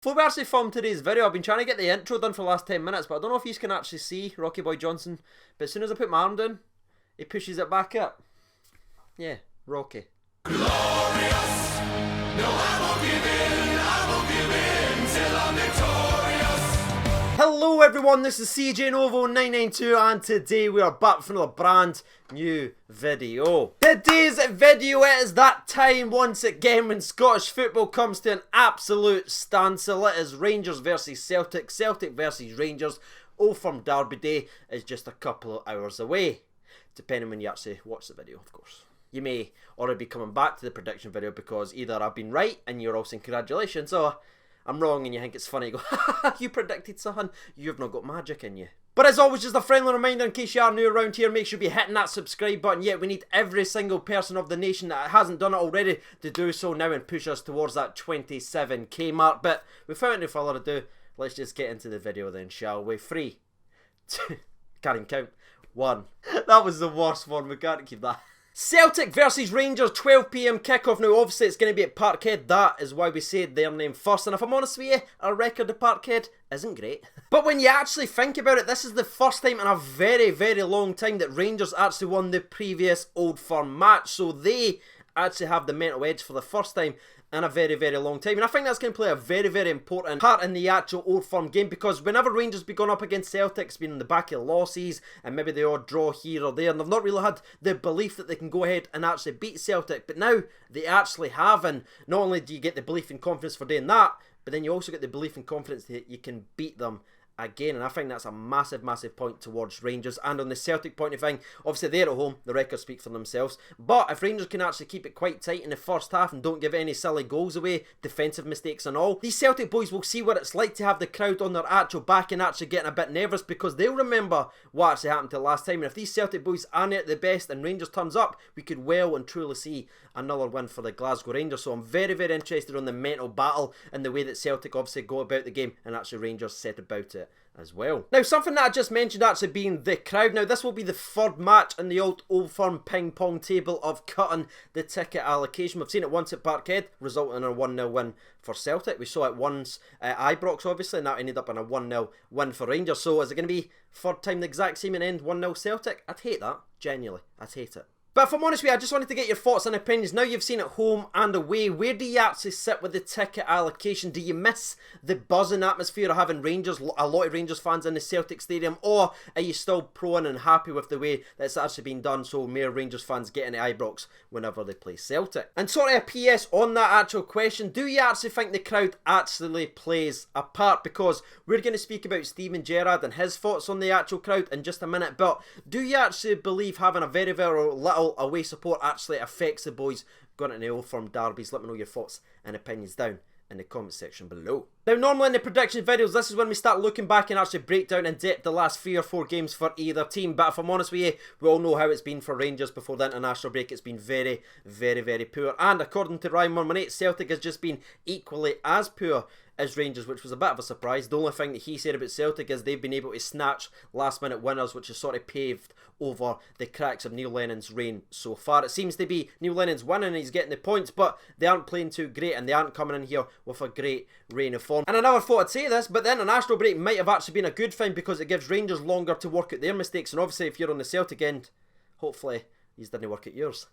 Before we actually film today's video, I've been trying to get the intro done for the last 10 minutes, but I don't know if you can actually see Rocky Boy Johnson. But as soon as I put my arm down, he pushes it back up. Yeah, Rocky. Glorious. No, I won't give in till I'm victorious. Hello everyone, this is CJ Novo 992 and today we are back for another brand new video. Today's video, it is that time once again when Scottish football comes to an absolute standstill. It is Rangers versus Celtic, Celtic versus Rangers. Old Firm Derby Day is just a couple of hours away, depending when you actually watch the video, of course. You may already be coming back to the prediction video because either I've been right and you're all saying congratulations, or I'm wrong and you think it's funny. You go, ha, you predicted something, you've not got magic in you. But as always, just a friendly reminder in case you are new around here, make sure you be hitting that subscribe button. Yet we need every single person of the nation that hasn't done it already to do so now and push us towards that 27k mark. But without any further ado, let's just get into the video then, shall we? 3, 2, can't even count, 1. That was the worst one, we can't keep that. Celtic versus Rangers, 12 PM kickoff. Now obviously it's going to be at Parkhead, that is why we said their name first, and if I'm honest with you, our record at Parkhead isn't great. But when you actually think about it, this is the first time in a very, very long time that Rangers actually won the previous Old Firm match, so they actually have the mental edge for the first time in a very, very long time. And I think that's going to play a very, very important part in the actual Old Firm game, because whenever Rangers be going up against Celtic, it's been in the back of losses and maybe the odd draw here or there, and they've not really had the belief that they can go ahead and actually beat Celtic. But now they actually have, and not only do you get the belief and confidence for doing that, but then you also get the belief and confidence that you can beat them again, and I think that's a massive, massive point towards Rangers. And on the Celtic point of thing, obviously they're at home, the records speak for themselves, but if Rangers can actually keep it quite tight in the first half and don't give any silly goals away, defensive mistakes and all, these Celtic boys will see what it's like to have the crowd on their actual back and actually getting a bit nervous, because they'll remember what actually happened to the last time. And if these Celtic boys aren't at the best and Rangers turns up, we could well and truly see another win for the Glasgow Rangers. So I'm very, very interested on the mental battle and the way that Celtic obviously go about the game, and actually Rangers set about it as well. Now, something that I just mentioned actually being the crowd. Now, this will be the third match in the old Firm ping pong table of cutting the ticket allocation. We've seen it once at Parkhead, resulting in a 1-0 win for Celtic. We saw it once at Ibrox, obviously, and that ended up in a 1-0 win for Rangers. So is it going to be third time the exact same and end 1-0 Celtic? I'd hate that. Genuinely, I'd hate it. But if I'm honest with you, I just wanted to get your thoughts and opinions. Now you've seen it home and away, where do you actually sit with the ticket allocation? Do you miss the buzzing atmosphere of having Rangers, a lot of Rangers fans in the Celtic Stadium, or are you still pro and happy with the way that it's actually been done, so more Rangers fans get in the Ibrox whenever they play Celtic? And sort of a PS on that actual question, do you actually think the crowd actually plays a part? Because we're going to speak about Steven Gerrard and his thoughts on the actual crowd in just a minute, but do you actually believe having a very, very little away support actually affects the boys going into the Old Firm derbies? Let me know your thoughts and opinions down in the comment section below. Now, normally in the prediction videos, this is when we start looking back and actually break down in depth the last 3 or 4 games for either team. But if I'm honest with you, we all know how it's been for Rangers before the international break. It's been very, very, very poor. And according to Ryan 118, Celtic has just been equally as poor as Rangers, which was a bit of a surprise. The only thing that he said about Celtic is they've been able to snatch last minute winners, which has sort of paved over the cracks of Neil Lennon's reign so far. It seems to be Neil Lennon's winning and he's getting the points, but they aren't playing too great and they aren't coming in here with a great reign of form. And I never thought I'd say this, but the international break might have actually been a good thing because it gives Rangers longer to work out their mistakes, and obviously if you're on the Celtic end, hopefully you didn't work at yours.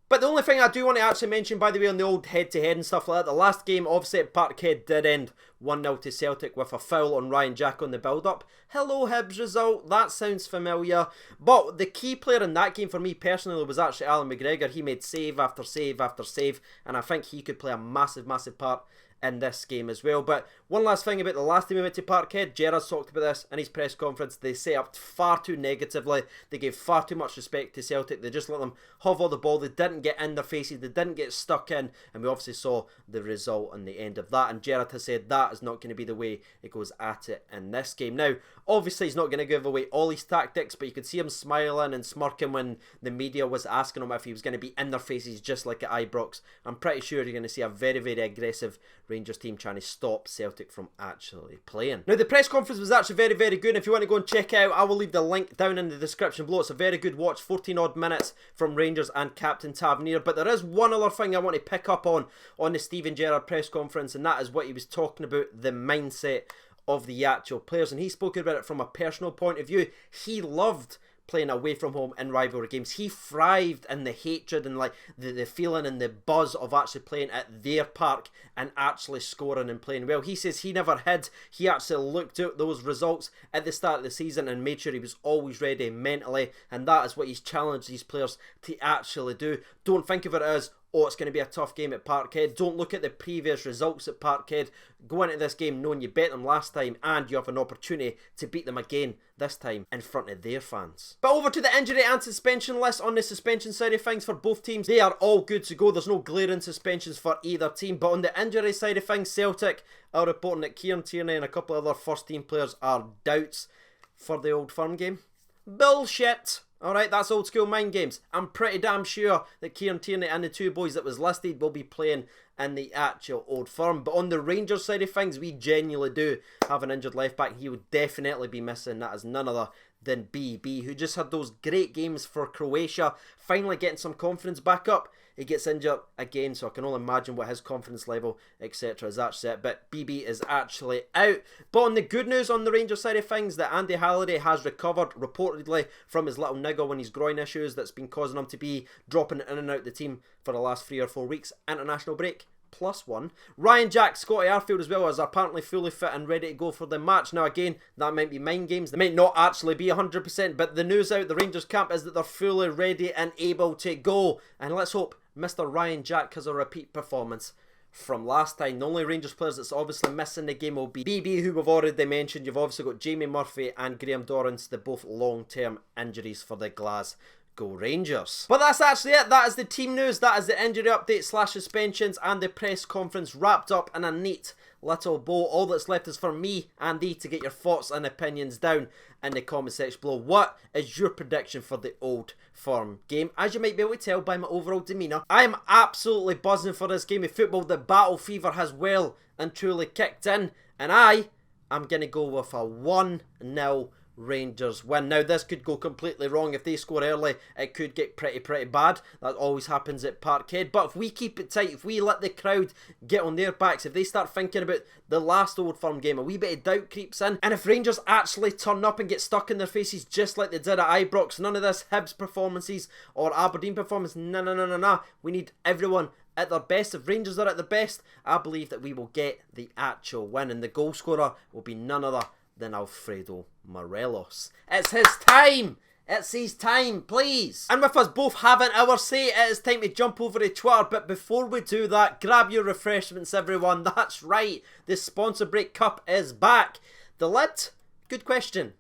But the only thing I do want to actually mention, by the way, on the old head-to-head and stuff like that, the last game, obviously at Parkhead, did end 1-0 to Celtic with a foul on Ryan Jack on the build-up. Hello Hibs result, that sounds familiar. But the key player in that game for me personally was actually Alan McGregor. He made save after save after save, and I think he could play a massive, massive part in this game as well. But one last thing about the last time we went to Parkhead, Gerrard's talked about this in his press conference. They set up far too negatively. They gave far too much respect to Celtic. They just let them have all the ball. They didn't get in their faces. They didn't get stuck in, and we obviously saw the result and the end of that. And Gerrard has said that is not going to be the way it goes at it in this game. Now, obviously he's not going to give away all his tactics, but you could see him smiling and smirking when the media was asking him if he was going to be in their faces just like at Ibrox. I'm pretty sure you're going to see a very, very aggressive Rangers team trying to stop Celtic from actually playing. Now, the press conference was actually very, very good. If you want to go and check it out, I will leave the link down in the description below. It's a very good watch, 14 odd minutes from Rangers and Captain Tavernier. But there is one other thing I want to pick up on the Steven Gerrard press conference, and that is what he was talking about, the mindset of the actual players. And he spoke about it from a personal point of view. He loved playing away from home in rivalry games. He thrived in the hatred and like the feeling and the buzz of actually playing at their park and actually scoring and playing well. He says he never hid. He actually looked at those results at the start of the season and made sure he was always ready mentally, and that is what he's challenged these players to actually do. Don't think of it as, oh, it's going to be a tough game at Parkhead. Don't look at the previous results at Parkhead. Go into this game knowing you bet them last time and you have an opportunity to beat them again, this time in front of their fans. But over to the injury and suspension list. On the suspension side of things for both teams, they are all good to go. There's no glaring suspensions for either team. But on the injury side of things, Celtic are reporting that Kieran Tierney and a couple of other first team players are doubts for the Old Firm game. Bullshit! Alright, that's old school mind games. I'm pretty damn sure that Kieran Tierney and the two boys that was listed will be playing in the actual Old Firm. But on the Rangers side of things, we genuinely do have an injured left back. He would definitely be missing. That is none other than BB, who just had those great games for Croatia, finally getting some confidence back up. He gets injured again, so I can only imagine what his confidence level, etc. is actually at. But BB is actually out. But on the good news on the Rangers side of things, that Andy Halliday has recovered, reportedly, from his little niggle and his groin issues that's been causing him to be dropping in and out the team for the last 3 or 4 weeks. International break. +1. Ryan Jack, Scotty Arfield as well, is apparently fully fit and ready to go for the match. Now again, that might be mind games. They might not actually be 100%, but the news out the Rangers camp is that they're fully ready and able to go. And let's hope Mr. Ryan Jack has a repeat performance from last time. The only Rangers players that's obviously missing the game will be BB, who we've already mentioned. You've obviously got Jamie Murphy and Graham Dorrans, the both long-term injuries for the Glasgow Rangers. But that's actually it. That is the team news. That is the injury update / suspensions and the press conference wrapped up in a neat little bow. All that's left is for me and thee to get your thoughts and opinions down in the comment section below. What is your prediction for the Old Firm game? As you might be able to tell by my overall demeanour, I am absolutely buzzing for this game of football. The battle fever has well and truly kicked in, and I am going to go with a 1-0 Rangers win. Now this could go completely wrong. If they score early, it could get pretty bad. That always happens at Parkhead. But if we keep it tight, if we let the crowd get on their backs, if they start thinking about the last Old Firm game, a wee bit of doubt creeps in, and if Rangers actually turn up and get stuck in their faces just like they did at Ibrox, none of this Hibs performances or Aberdeen performance, no. We need everyone at their best. If Rangers are at the best, I believe that we will get the actual win, and the goal scorer will be none other than Alfredo Morelos. It's his time! It's his time, please! And with us both having our say, it is time to jump over to Twitter. But before we do that, grab your refreshments, everyone. That's right, the Sponsor Break Cup is back. The lid? Good question.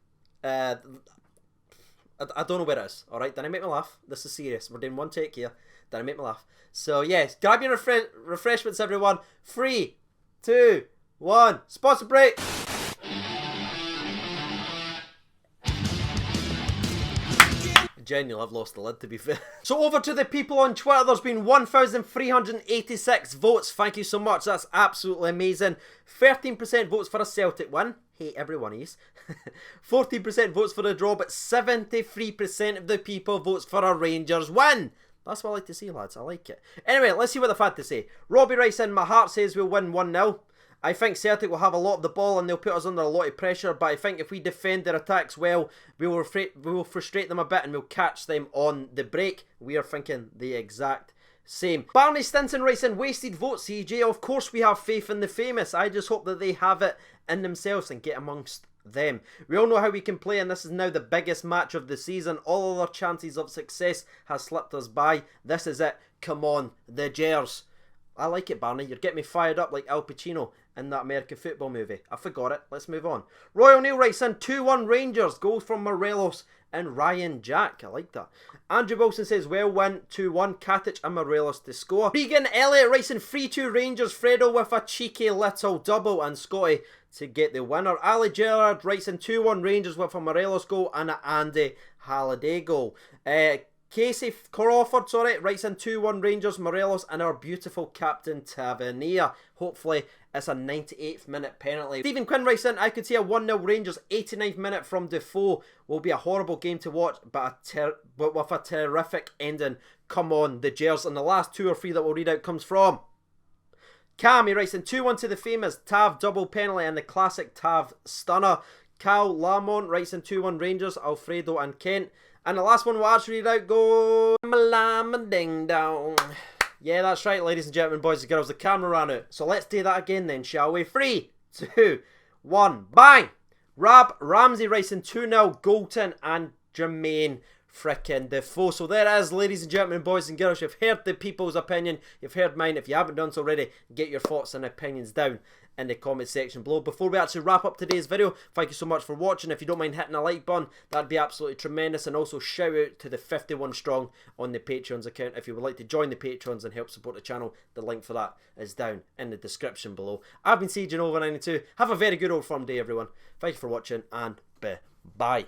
I don't know where it is. Alright, did I make me laugh? This is serious. We're doing one take here. Did I make me laugh? So yes, grab your refreshments, everyone. 3, 2, 1. Sponsor Break! Genuinely, I've lost the lid, to be fair. So over to the people on Twitter. There's been 1,386 votes. Thank you so much. That's absolutely amazing. 13% votes for a Celtic win. Hate every one of these. 14% votes for a draw, but 73% of the people votes for a Rangers win. That's what I like to see, lads. I like it. Anyway, let's see what they've had to say. Robbie writes in, my heart says we'll win 1-0. I think Celtic will have a lot of the ball and they'll put us under a lot of pressure, but I think if we defend their attacks well, we will frustrate them a bit and we'll catch them on the break. We are thinking the exact same. Barney Stinson writes in, wasted vote, CJ. Of course we have faith in the famous. I just hope that they have it in themselves and get amongst them. We all know how we can play, and this is now the biggest match of the season. All other chances of success has slipped us by. This is it. Come on, the Gers. I like it, Barney. You're getting me fired up like Al Pacino in that American football movie. I forgot it. Let's move on. Royal Neil writes in, 2-1 Rangers. Goals from Morelos and Ryan Jack. I like that. Andrew Wilson says, well win, 2-1. Katic and Morelos to score. Regan Elliott writes in, 3-2 Rangers. Fredo with a cheeky little double and Scotty to get the winner. Ali Gerrard writes in, 2-1 Rangers with a Morelos goal and an Andy Halliday goal. Casey Crawford, writes in 2-1 Rangers, Morelos, and our beautiful captain Tavernier. Hopefully it's a 98th minute penalty. Stephen Quinn writes in, I could see a 1-0 Rangers, 89th minute from Defoe. Will be a horrible game to watch, but with a terrific ending. Come on, the Gers. And the last 2 or 3 that we'll read out comes from Cam. He writes in 2-1 to the famous Tav double penalty and the classic Tav stunner. Cal Lamont writes in 2-1 Rangers, Alfredo and Kent. And the last one we'll actually read out goes ding dong. Yeah, that's right, ladies and gentlemen, boys and girls. The camera ran out. So let's do that again then, shall we? 3, 2, 1, bang! Rab Ramsey writes in 2-0 Golton and Jermaine frickin' Defoe. So there it is, ladies and gentlemen, boys and girls. You've heard the people's opinion. You've heard mine. If you haven't done so already, get your thoughts and opinions down in the comment section below. Before we actually wrap up today's video, thank you so much for watching. If you don't mind hitting a like button, that'd be absolutely tremendous. And also shout out to the 51 strong on the Patreons account. If you would like to join the Patreons and help support the channel, the link for that is down in the description below. I've been CJ Over 92. Have a very good old firm day, everyone. Thank you for watching, and bye.